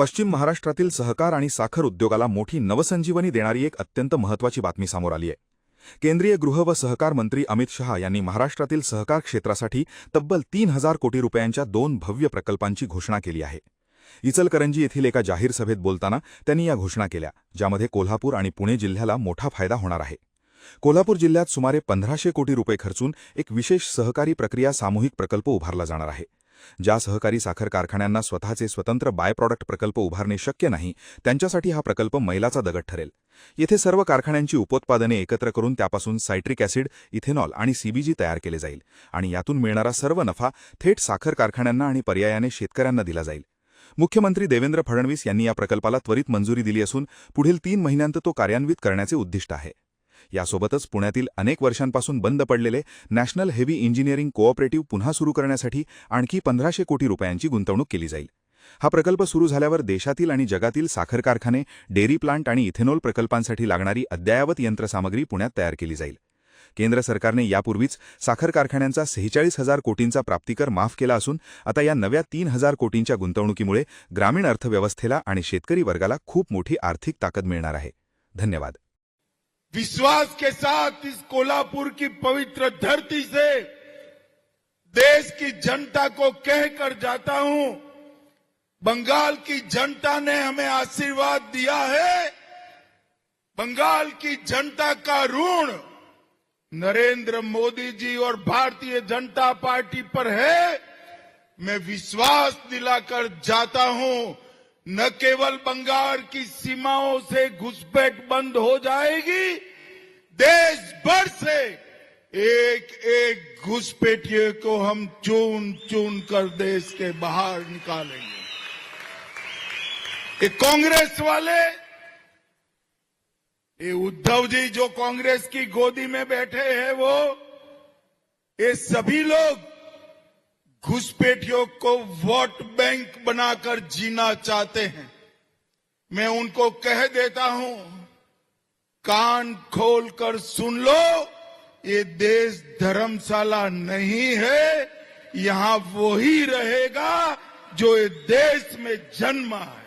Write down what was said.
पश्चिम महाराष्ट्रातील सहकार आणि साखर उद्योगाला मोठी नवसंजीवनी देणारी एक अत्यंत महत्त्वाची बातमी समोर आली आहे. केंद्रीय गृह व सहकार मंत्री अमित शहा यांनी महाराष्ट्रातील सहकार क्षेत्रासाठी तब्बल 3,000 कोटी रुपयांच्या 2 भव्य प्रकल्पांची घोषणा केली आहे. इचलकरंजी येथील एका जाहीर सभेत बोलताना त्यांनी या घोषणा केल्या, ज्यामध्ये कोल्हापूर आणि पुणे जिल्ह्याला मोठा फायदा होणार आहे. कोल्हापूर जिल्ह्यात सुमारे 1,500 कोटी रुपये खर्चून एक विशेष सहकारी प्रक्रिया सामूहिक प्रकल्प उभारला जाणार आहे. ज्या सहकारी साखर कारखान्यांना स्वतःचे स्वतंत्र बाय प्रॉडक्ट प्रकल्प उभारणे शक्य नाही, त्यांच्यासाठी हा प्रकल्प मैलाचा दगड ठरेल. येथे सर्व कारखान्यांची उपोत्पादने एकत्र करून त्यापासून सायट्रिक ॲसिड, इथेनॉल आणि सीबीजी तयार केले जाईल आणि यातून मिळणारा सर्व नफा थेट साखर कारखान्यांना आणि पर्यायाने शेतकऱ्यांना दिला जाईल. मुख्यमंत्री देवेंद्र फडणवीस यांनी या प्रकल्पाला त्वरित मंजुरी दिली असून पुढील 3 महिन्यांत तो कार्यान्वित करण्याचे उद्दिष्ट आहे. यासोबतच पुण्यातील अनेक वर्षांपासून बंद पडलेले नॅशनल हेवी इंजिनिअरिंग कोऑपरेटिव्ह पुन्हा सुरू करण्यासाठी आणखी 1,500 कोटी रुपयांची गुंतवणूक केली जाईल. हा प्रकल्प सुरू झाल्यावर देशातील आणि जगातील साखर कारखाने, डेअरी प्लांट आणि इथेनॉल प्रकल्पांसाठी लागणारी अद्ययावत यंत्रसामग्री पुण्यात तयार केली जाईल. केंद्र सरकारने यापूर्वीच साखर कारखान्यांचा 46,000 कोटींचा प्राप्तिकर माफ केला असून आता या नव्या 3,000 कोटींच्या गुंतवणुकीमुळे ग्रामीण अर्थव्यवस्थेला आणि शेतकरी वर्गाला खूप मोठी आर्थिक ताकद मिळणार आहे. धन्यवाद. विश्वास के साथ इस कोल्हापुर की पवित्र धरती से देश की जनता को कहकर जाता हूं, बंगाल की जनता ने हमें आशीर्वाद दिया है. बंगाल की जनता का ऋण नरेंद्र मोदी जी और भारतीय जनता पार्टी पर है. मैं विश्वास दिलाकर जाता हूं, न केवल बंगाल की सीमाओं से घुसपैठ बंद हो जाएगी, देश भर से एक एक घुसपैठिए को हम चुन चुन कर देश के बाहर निकालेंगे. ये कांग्रेस वाले, ये उद्धव जी जो कांग्रेस की गोदी में बैठे हैं, वो ये सभी लोग घुसपैठियों को वोट बैंक बनाकर जीना चाहते हैं. मैं उनको कह देता हूं, कान खोलकर सुन लो, ये देश धर्मशाला नहीं है. यहां वही रहेगा जो ये देश में जन्मा है.